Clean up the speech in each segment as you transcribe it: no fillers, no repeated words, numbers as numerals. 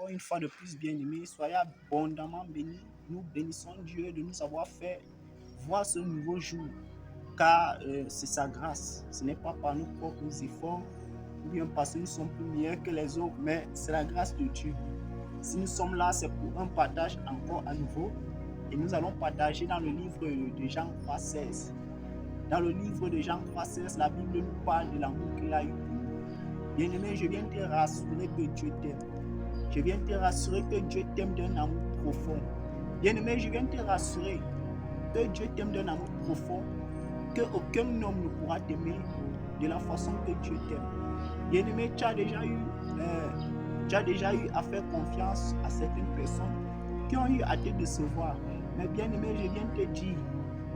encore une fois de plus, bien-aimés, soyez abondamment bénis. Nous bénissons Dieu de nous avoir fait voir ce nouveau jour, car c'est sa grâce. Ce n'est pas par nos propres efforts, ou bien parce que nous sommes plus meilleurs que les autres, mais c'est la grâce de Dieu. Si nous sommes là, c'est pour un partage encore à nouveau. Et nous allons partager dans le livre de Jean 3,16. Dans le livre de Jean 3,16, la Bible nous parle de l'amour qu'il a eu pour nous. Bien-aimé, je viens te rassurer que Dieu t'aime. Je viens te rassurer que Dieu t'aime d'un amour profond. Bien-aimé, je viens te rassurer que Dieu t'aime d'un amour profond, qu'aucun homme ne pourra t'aimer de la façon que Dieu t'aime. Bien-aimé, tu as déjà eu à faire confiance à certaines personnes qui ont eu à te décevoir. Mais bien-aimé, je viens te dire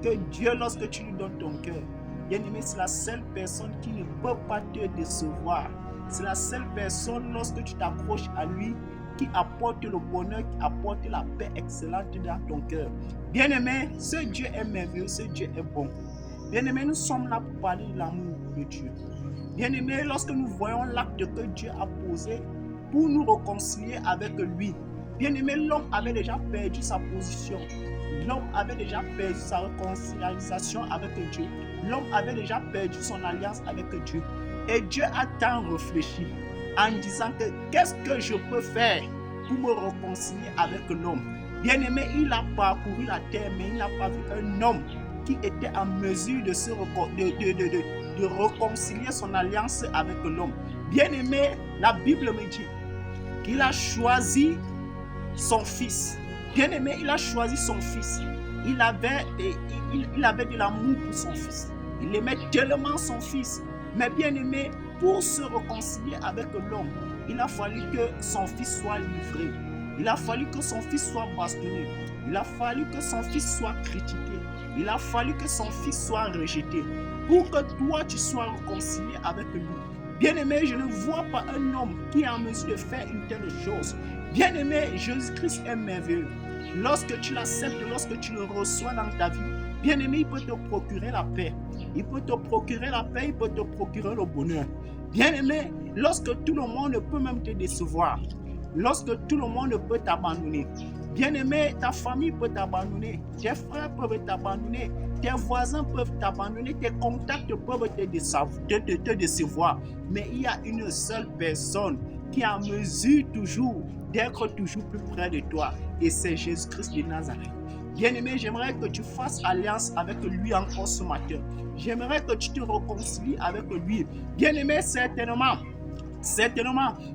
que Dieu, lorsque tu lui donnes ton cœur, bien-aimé, c'est la seule personne qui ne peut pas te décevoir. C'est la seule personne, lorsque tu t'accroches à lui, qui apporte le bonheur, qui apporte la paix excellente dans ton cœur. Bien-aimé, ce Dieu est merveilleux, ce Dieu est bon. Bien-aimé, nous sommes là pour parler de l'amour de Dieu. Bien-aimé, lorsque nous voyons l'acte que Dieu a posé pour nous réconcilier avec lui, bien-aimé, l'homme avait déjà perdu sa position. L'homme avait déjà perdu sa réconciliation avec Dieu. L'homme avait déjà perdu son alliance avec Dieu. Et Dieu a tant réfléchi en disant que qu'est-ce que je peux faire pour me réconcilier avec l'homme. Bien-aimé, il a parcouru la terre, mais il n'a pas vu un homme qui était en mesure de réconcilier son alliance avec l'homme. Bien-aimé, la Bible me dit qu'il a choisi son fils. Bien-aimé, il a choisi son fils. Il avait de l'amour pour son fils. Il aimait tellement son fils. Mais bien-aimé, pour se réconcilier avec l'homme, il a fallu que son fils soit livré. Il a fallu que son fils soit bastonné. Il a fallu que son fils soit critiqué. Il a fallu que son fils soit rejeté. Pour que toi, tu sois réconcilié avec lui. Bien-aimé, je ne vois pas un homme qui est en mesure de faire une telle chose. Bien-aimé, Jésus-Christ est merveilleux. Lorsque tu l'acceptes, lorsque tu le reçois dans ta vie, bien-aimé, il peut te procurer la paix. Il peut te procurer la paix, il peut te procurer le bonheur. Bien-aimé, lorsque tout le monde peut même te décevoir, lorsque tout le monde peut t'abandonner, bien-aimé, ta famille peut t'abandonner, tes frères peuvent t'abandonner, tes voisins peuvent t'abandonner, tes contacts peuvent te décevoir. Mais il y a une seule personne qui est en mesure toujours d'être toujours plus près de toi, et c'est Jésus-Christ de Nazareth. Bien-aimé, j'aimerais que tu fasses alliance avec lui encore ce matin. J'aimerais que tu te réconcilies avec lui. Bien-aimé, certainement,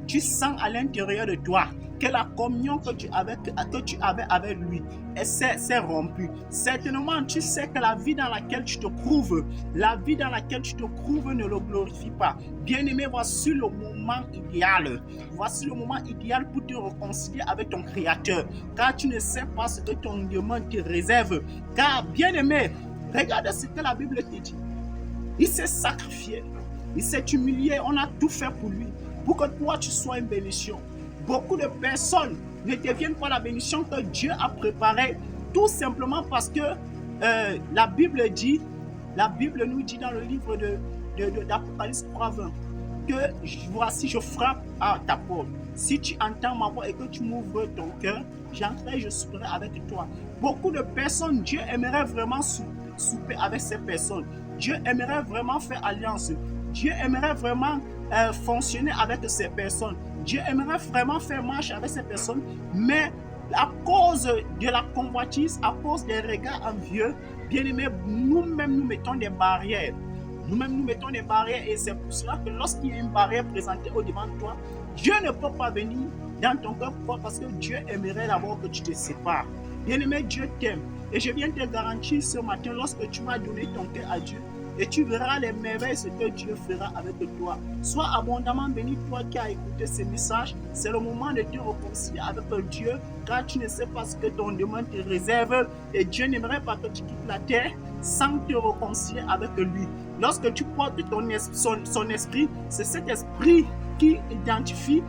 tu sens à l'intérieur de toi que la communion que tu avais avec lui s'est rompue. Certainement, tu sais que la vie dans laquelle tu te trouves, ne le glorifie pas. Bien-aimé, voici le moment idéal. Voici le moment idéal pour te réconcilier avec ton Créateur. Car tu ne sais pas ce que ton demande te réserve. Car, bien-aimé, regarde ce que la Bible te dit. Il s'est sacrifié. Il s'est humilié. On a tout fait pour lui. Pour que toi, tu sois une bénédiction. Beaucoup de personnes ne deviennent pas la bénédiction que Dieu a préparée, tout simplement parce que la Bible nous dit dans le livre d'Apocalypse 3:20 que voici, je frappe à ta porte. Si tu entends ma voix et que tu m'ouvres ton cœur, j'entrerai, je souperai avec toi. Beaucoup de personnes, Dieu aimerait vraiment souper avec ces personnes. Dieu aimerait vraiment faire alliance. Dieu aimerait vraiment fonctionner avec ces personnes. Dieu aimerait vraiment faire marche avec ces personnes, mais à cause de la convoitise, à cause des regards envieux, bien-aimés, nous-mêmes nous mettons des barrières. Nous-mêmes nous mettons des barrières, et c'est pour cela que lorsqu'il y a une barrière présentée au-devant de toi, Dieu ne peut pas venir dans ton cœur. Pourquoi? Parce que Dieu aimerait d'abord que tu te sépares. Bien-aimé, Dieu t'aime. Et je viens te garantir ce matin, lorsque tu vas donner ton cœur à Dieu, et tu verras les merveilles, ce que Dieu fera avec toi. Sois abondamment béni, toi qui as écouté ce message. C'est le moment de te réconcilier avec Dieu, car tu ne sais pas ce que ton demande te réserve, et Dieu n'aimerait pas que tu quittes la terre sans te réconcilier avec lui. Lorsque tu portes son esprit, c'est cet esprit qui identifie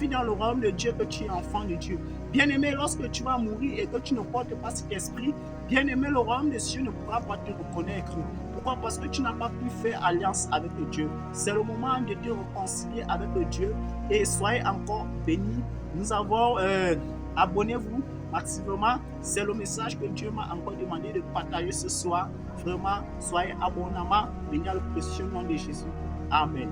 dans le royaume de Dieu que tu es enfant de Dieu. Bien-aimé, lorsque tu vas mourir et que tu ne portes pas cet esprit, bien-aimé, le royaume de Dieu ne pourra pas te reconnaître. Pourquoi? Parce que tu n'as pas pu faire alliance avec Dieu. C'est le moment de te réconcilier avec Dieu et soyez encore bénis. Nous avons abonnez-vous massivement. C'est le message que Dieu m'a encore demandé de partager ce soir. Vraiment, soyez abonnement. Bénis le précieux nom de Jésus. Amen.